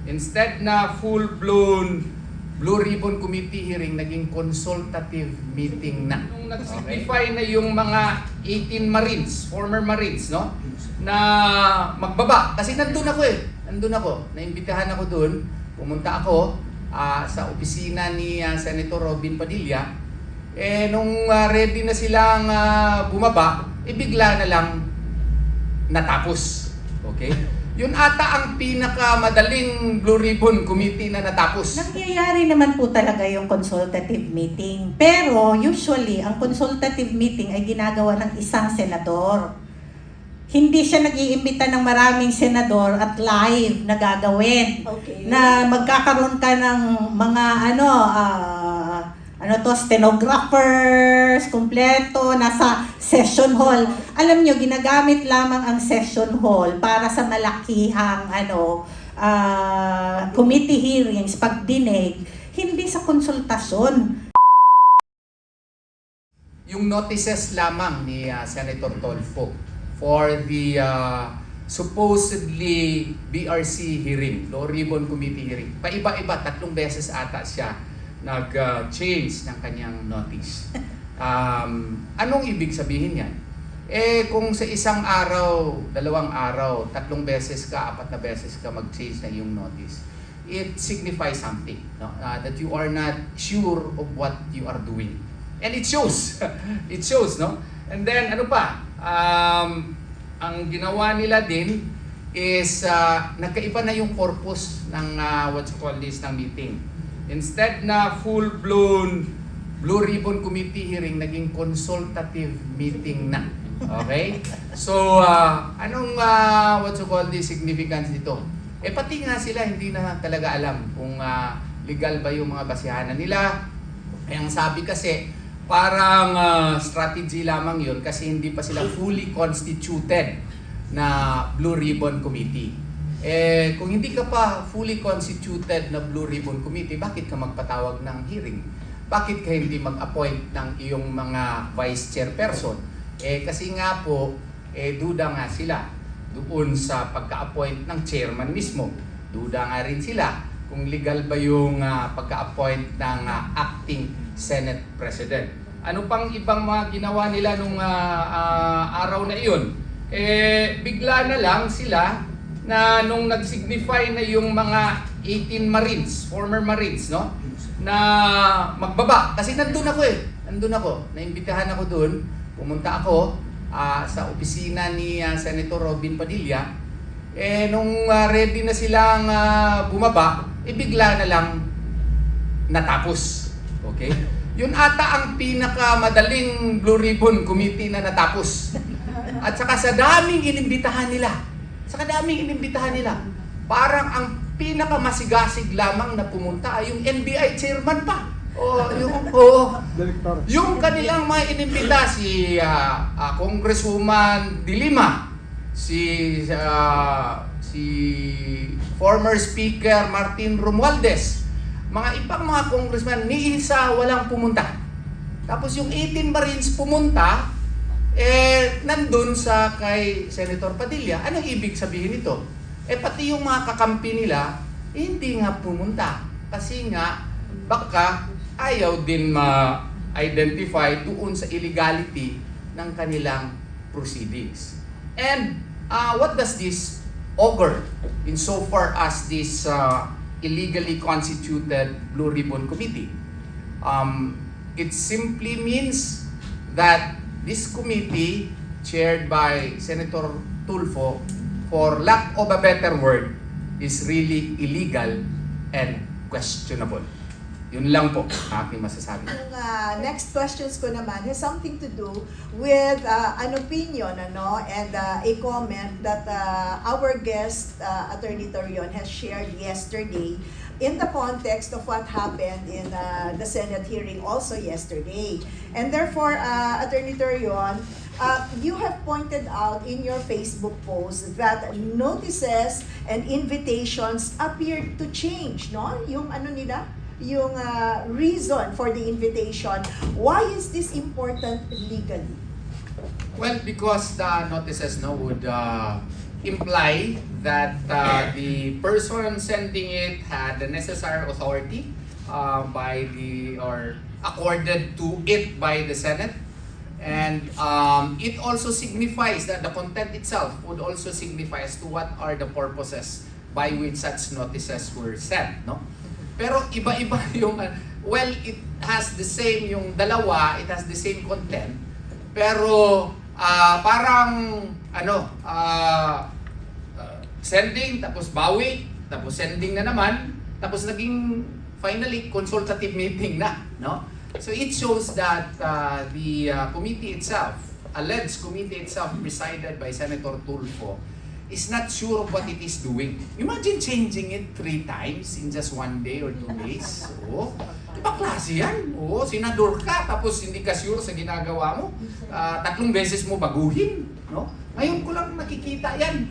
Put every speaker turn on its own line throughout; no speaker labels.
Instead na full-blown Blue Ribbon Committee hearing, naging consultative meeting na. Nung nag-signify na yung mga 18 Marines, former Marines, no? Na magbaba. Kasi nandun ako Nandun ako. Naimbitahan ako dun. Pumunta ako sa opisina ni Senator Robin Padilla. Nung ready na silang bumaba, bigla na lang natapos. Okay? Yun ata ang pinakamadaling Blue Ribbon Committee na natapos.
Nangyayari naman po talaga yung consultative meeting. Pero usually, ang consultative meeting ay ginagawa ng isang senador. Hindi siya nag-iimbita ng maraming senador at live na gagawin.
Okay.
Na magkakaroon ka ng mga stenographers, kumpleto, nasa session hall. Alam nyo, ginagamit lamang ang session hall para sa malakihang committee hearings, pagdinig, hindi sa konsultasyon.
Yung notices lamang ni Senator Tolfo for the supposedly BRC hearing, Blue Ribbon Committee hearing. Paiba-iba, 3 beses ata siya nag-change ng kanyang notice. Anong ibig sabihin yan? Kung sa isang araw, 2 araw, 3 beses ka, 4 na beses ka mag-change na yung notice, it signifies something, no? That you are not sure of what you are doing. And it shows. It shows, no? And then, ano pa? Ang ginawa nila din is nagkaiba na yung purpose ng ng meeting. Instead na full-blown Blue Ribbon Committee hearing, naging consultative meeting na. Okay? So, anong significance nito? Pati nga sila hindi na talaga alam kung legal ba yung mga basihanan nila. Ang sabi kasi, parang strategy lamang yun kasi hindi pa sila fully constituted na Blue Ribbon Committee. Kung hindi ka pa fully constituted na Blue Ribbon Committee, bakit ka magpatawag ng hearing? Bakit ka hindi mag-appoint ng iyong mga vice chairperson? Kasi nga po, duda nga sila doon sa pagka-appoint ng chairman mismo. Duda nga rin sila kung legal ba yung pagka-appoint ng acting Senate President. Ano pang ibang mga ginawa nila nung araw na iyon? Bigla na lang sila na nung nag-signify na yung mga 18 Marines, former Marines, no? Na magbaba. Kasi nandun ako Nandun ako. Naimbitahan ako dun. Pumunta ako sa opisina ni Senator Robin Padilla. Nung ready na silang bumaba, bigla na lang natapos. Okay? Yun ata ang pinakamadaling Blue Ribbon Committee na natapos. At saka sa daming inimbitahan nila, parang ang pinakamasigasig lamang na pumunta ay yung NBI chairman pa. Yung kanilang mga inimbita, si Congresswoman De Lima, si former Speaker Martin Romualdez, mga ibang mga congressman, ni isa walang pumunta. Tapos yung 18 Marines pumunta, nandun sa kay Senator Padilla. Anong ibig sabihin nito? Pati yung mga kakampi nila, hindi nga pumunta. Kasi nga, baka ayaw din ma-identify doon sa illegality ng kanilang proceedings. And what does this augur insofar as this illegally constituted Blue Ribbon Committee? It simply means that this committee, chaired by Senator Tulfo, for lack of a better word, is really illegal and questionable. Yun lang po aking masasabi.
Yung next questions ko naman has something to do with an opinion and a comment that our guest, Attorney Torion, has shared yesterday in the context of what happened in the Senate hearing also yesterday. And therefore, Attorney Torion, you have pointed out in your Facebook post that notices and invitations appeared to change, no? Yung yung reason for the invitation. Why is this important legally?
Well, because the notices would imply that the person sending it had the necessary authority by the or accorded to it by the Senate, and it also signifies that the content itself would also signify as to what are the purposes by which such notices were sent, no? Pero iba-iba yung well, it has the same yung dalawa, it has the same content, pero parang sending tapos bawi, tapos sending na naman, tapos naging finally consultative meeting na, no? So it shows that the committee itself, alleged committee itself presided by Senator Tulfo, is not sure of what it is doing. Imagine changing it 3 times in just 1 day or 2 days. Oo. Ibang klase yan. Oo, senador ka, tapos hindi ka sure sa ginagawa mo. 3 beses mo baguhin. No? Ngayon ko lang nakikita yan.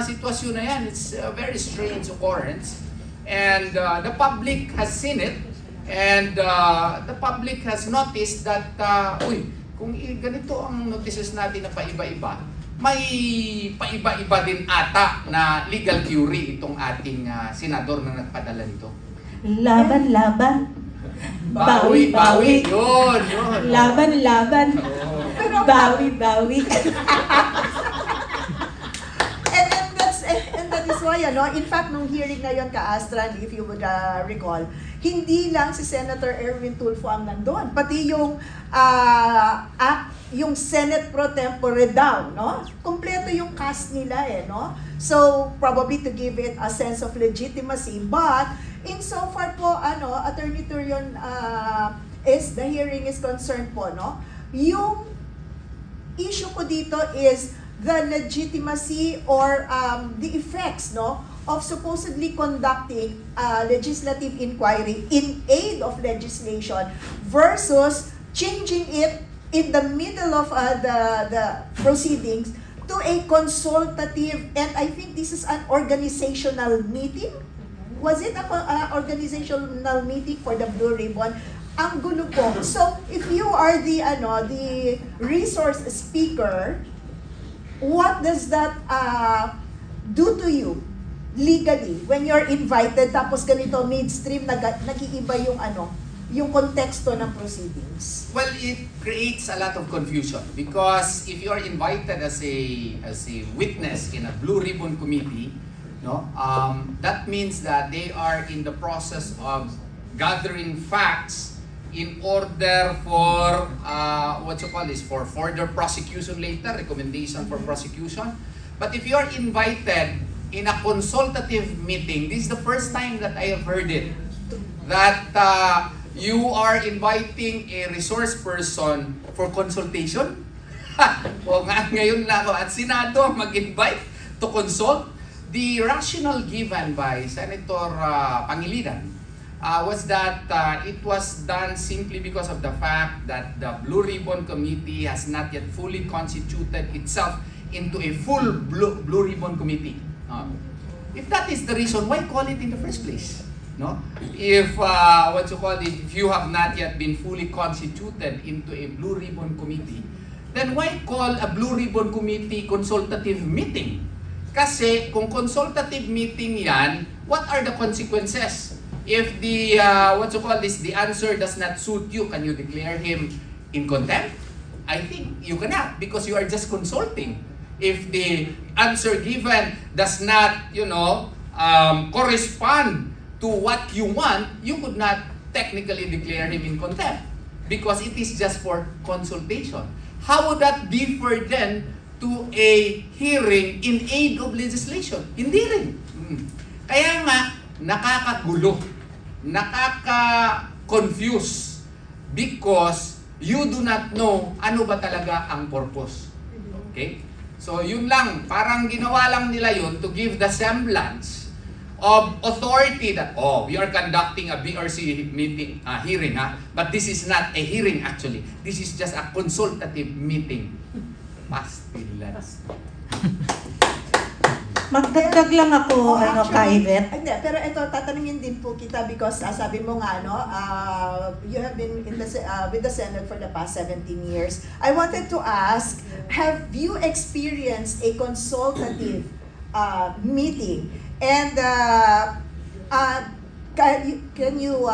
Sitwasyon na yan. It's a very strange occurrence. And the public has seen it. And the public has noticed that, kung ganito ang notices natin na paiba-iba, may paiba-iba din ata na legal theory itong ating senador na nagpadala nito.
Laban-laban.
Bawi-bawi. Yun.
Laban-laban.
Oo.
Bawi-bawi.
And that is why, in fact, nung hearing na yun ka-Astran, if you would recall, hindi lang si Senator Erwin Tulfo ang nandun, pati yung Senate pro tempore daw, no? Kompleto yung cast nila no? So, probably to give it a sense of legitimacy, but insofar po, Attorney Turion, is the hearing is concerned po, no? Yung issue ko dito is the legitimacy or the effects, no, of supposedly conducting legislative inquiry in aid of legislation versus changing it in the middle of the proceedings to a consultative, and I think this is an organizational meeting. Was it an organizational meeting for the Blue Ribbon? Ang gulo po. So, if you are the resource speaker, what does that do to you legally when you're invited tapos ganito midstream nag-iiba yung konteksto ng proceedings?
Well, it creates a lot of confusion because if you are invited as a witness in a Blue Ribbon Committee, no, that means that they are in the process of gathering facts in order for for further prosecution later, recommendation for prosecution. But if you are invited in a consultative meeting, this is the first time that I have heard it, that you are inviting a resource person for consultation. O nga, ngayon lang at Senado mag-invite to consult. The rationale given by Senator Pangilinan was that it was done simply because of the fact that the Blue Ribbon Committee has not yet fully constituted itself into a full Blue Ribbon Committee. If that is the reason, why call it in the first place? No? If if you have not yet been fully constituted into a Blue Ribbon Committee, then why call a Blue Ribbon Committee consultative meeting? Kasi kung consultative meeting yan, what are the consequences? If the the answer does not suit you, can you declare him in contempt? I think you cannot because you are just consulting. If the answer given does not, correspond to what you want, you could not technically declare him in contempt because it is just for consultation. How would that differ then to a hearing in aid of legislation? Hindi rin. Kaya nga, nakakagulo, nakaka-confuse because you do not know ano ba talaga ang purpose. Okay? So yun lang, parang ginawa lang nila yun to give the semblance of authority that, we are conducting a BRC meeting, hearing, but this is not a hearing actually. This is just a consultative meeting. Pastilan.
Magdagdag lang ako,
Oh, actually,
Kaivet.
Hindi, pero ito, tatanungin din po kita because sabi mo nga, you have been with the Senate for the past 17 years. I wanted to ask, have you experienced a consultative meeting? And can you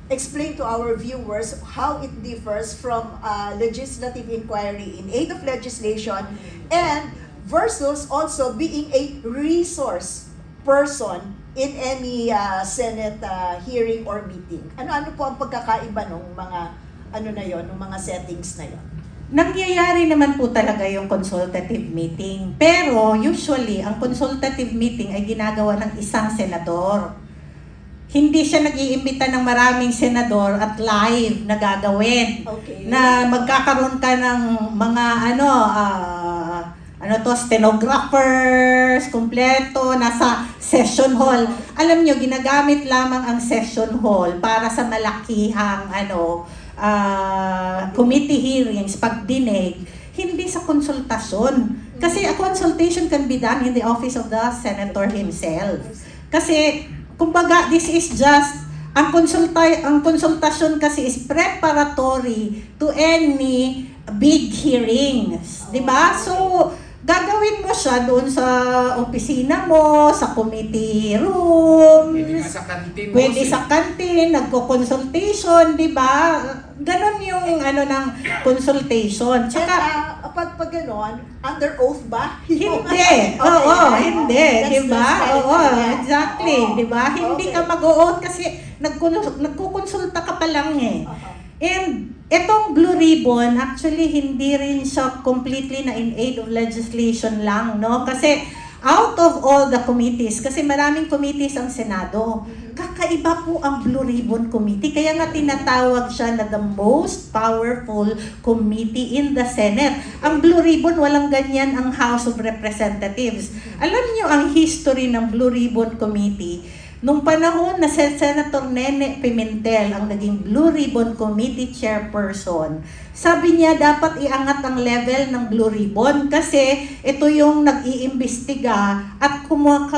explain to our viewers how it differs from legislative inquiry in aid of legislation and versus also being a resource person in any Senate hearing or meeting? Ano po ang pagkakaiba ng mga ng mga settings na yon?
Nangyayari naman po talaga yung consultative meeting. Pero usually, ang consultative meeting ay ginagawa ng isang senador. Hindi siya nag-iimbita ng maraming senador at live na gagawin.
Okay.
Na magkakaroon ka ng mga stenographers, kompleto, nasa session hall. Alam nyo, ginagamit lamang ang session hall para sa malakihang committee hearings, pagdinig, hindi sa konsultasyon. Kasi a consultation can be done in the office of the senator himself. Kasi, kumbaga, this is just, ang konsultasyon kasi is preparatory to any big hearings. Diba? So, gagawin mo siya doon sa opisina mo, sa committee room,
Pwede nga sa kantin.
pwede sa kantin, nagko-consultation, di ba? Ganon yung ng consultation. Tsaka,
And pag gano'n, under oath ba?
hindi.
Okay.
Oo, hindi.
That's
Di ba? Oo,
clarifying.
exactly.
Oo.
Di ba? Hindi ka
Okay.
mag-o-oath kasi nagkukonsulta ka pa lang eh.
Aha.
And itong Blue Ribbon, actually hindi rin siya completely na in aid of legislation lang, no? Kasi out of all the committees, kasi maraming committees ang Senado, kakaiba po ang Blue Ribbon Committee. Kaya nga tinatawag siya na the most powerful committee in the Senate. Ang Blue Ribbon, walang ganyan ang House of Representatives. Alam niyo ang history ng Blue Ribbon Committee? Nung panahon na si Senator Nene Pimentel ang naging Blue Ribbon Committee Chairperson, sabi niya dapat iangat ang level ng Blue Ribbon kasi ito yung nag-iimbestiga at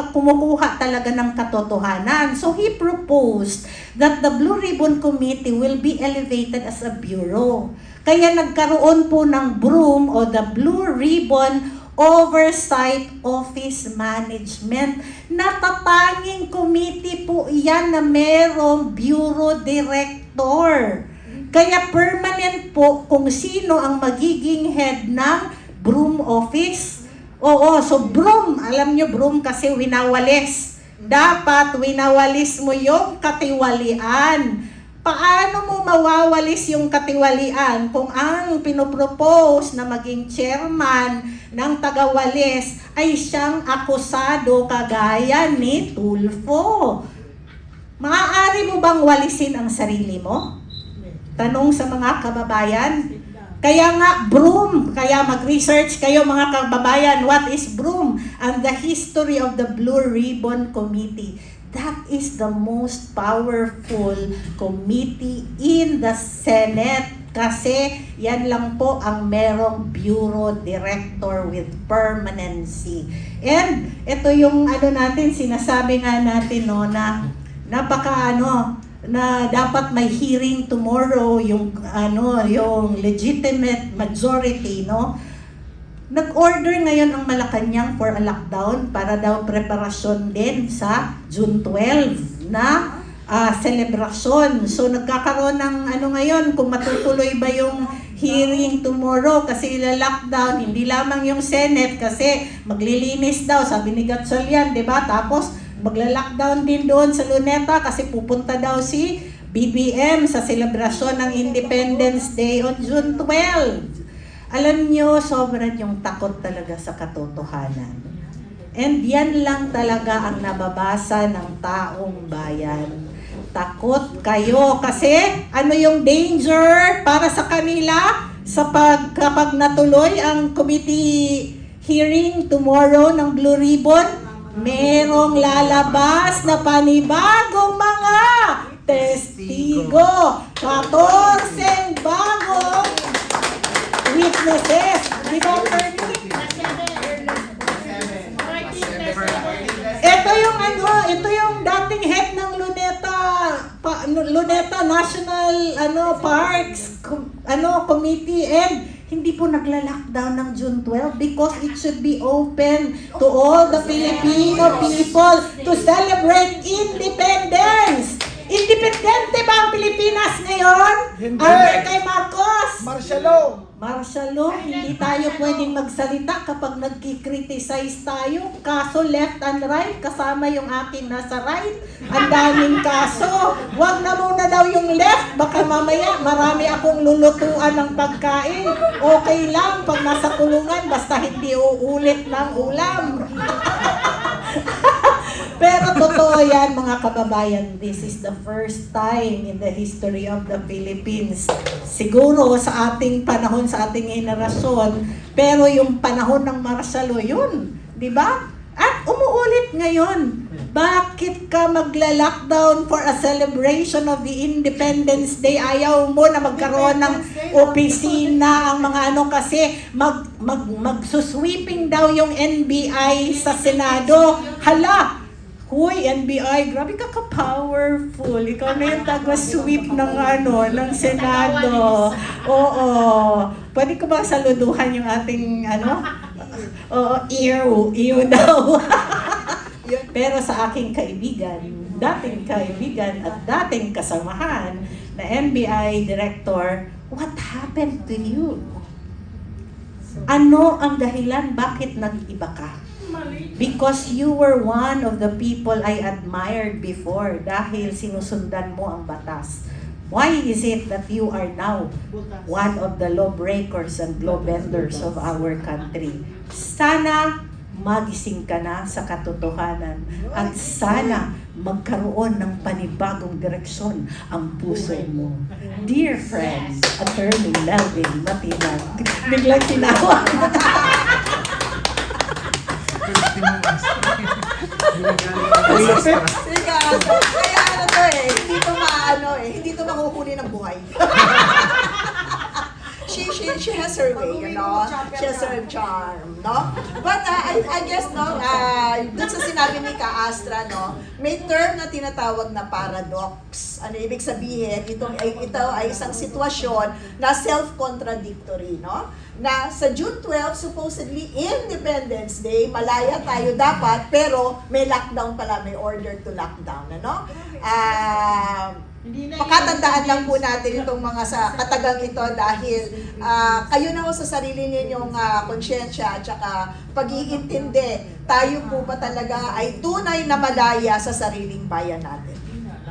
kumukuha talaga ng katotohanan. So he proposed that the Blue Ribbon Committee will be elevated as a bureau. Kaya nagkaroon po ng BROOM o the Blue Ribbon Oversight Office Management. Natatanging committee po iyan na merong bureau director. Kaya permanent po kung sino ang magiging head ng BROOM office. Oo, so BROOM, alam nyo BROOM kasi winawalis. Dapat winawalis mo yung katiwalian. Paano mo mawawalis yung katiwalian kung ang pinopropose na maging chairman ng tagawalis ay siyang akusado kagaya ni Tulfo? Maaari mo bang walisin ang sarili mo? Tanong sa mga kababayan. Kaya nga, BROOM. Kaya mag-research kayo mga kababayan, what is BROOM? And the history of the Blue Ribbon Committee. That is the most powerful committee in the Senate kasi yan lang po ang merong bureau director with permanency. And ito yung natin, sinasabi nga natin na na dapat may hearing tomorrow yung yung legitimate majority, no? Nag-order ngayon ang Malacanang for a lockdown para daw preparasyon din sa June 12 na celebration. So nagkakaroon ng ngayon kung matutuloy ba yung hearing tomorrow kasi ila-lockdown, hindi lamang yung Senate kasi maglilinis daw, sabi ni Gatchalian, di ba? Tapos magla-lockdown din doon sa Luneta kasi pupunta daw si BBM sa selebrasyon ng Independence Day on June 12. Alam nyo, sobrang yung takot talaga sa katotohanan. And yan lang talaga ang nababasa ng taong bayan. Takot kayo kasi yung danger para sa kanila kapag natuloy ang committee hearing tomorrow ng Blue Ribbon, merong lalabas na panibagong mga testigo. 14 bagong witnesses. Di ba, Ernie? ito yung dating head ng Luneta National Parks Committee, and hindi po nagla-lockdown ng June 12 because it should be open to all the Filipino people to celebrate independence. Independente ba ang Pilipinas ngayon?
Hindi.
Under kay Marcos?
Martial
Law, hindi tayo pwedeng magsalita kapag nagki-criticize tayo. Kaso left and right, kasama yung aking nasa right. Ang daming kaso. Wag na muna daw yung left, baka mamaya marami akong lulutuan ng pagkain. Okay lang pag nasa kulungan, basta hindi uulit ng ulam. Pero totoo yan, mga kababayan, this is the first time in the history of the Philippines. Siguro sa ating panahon, sa ating henerasyon, pero yung panahon ng martial law yun, di ba? At umuulit ngayon. Bakit ka magla-lockdown for a celebration of the Independence Day? Ayaw mo na magkaroon ng opisina ang mga kasi magsusweeping daw yung NBI sa Senado. Hala! Huy, NBI, grabe ka ka-powerful. Ikaw na yung taga-sweep ng ng Senado. Oo. Pwede ko ba saluduhan yung ating Oo, ew daw. Pero sa aking kaibigan, dating kaibigan at dating kasamahan na NBI Director, what happened to you? Ano ang dahilan bakit nag-iba ka? Because you were one of the people I admired before dahil sinusundan mo ang batas. Why is it that you are now one of the lawbreakers and law benders of our country? Sana magising ka na sa katotohanan at sana magkaroon ng panibagong direksyon ang puso mo. Dear friends, Attorney Melvin Matinag, biglang tinawag.
Kaya hindi to makuhuli ng buhay. She has her way, She has her charm, But I guess, dun sa sinabi ni Ka Astra, may term na tinatawag na paradox. Ano ibig sabihin? Ito ay isang sitwasyon na self-contradictory, Na sa June 12, supposedly Independence Day, malaya tayo dapat, pero may lockdown pala, may order to lockdown, pakatandaan lang po natin itong mga sa katagang ito dahil kayo na sa sarili ninyong konsyensya at saka pag-iintindi, tayo po ba talaga ay tunay na malaya sa sariling bayan natin.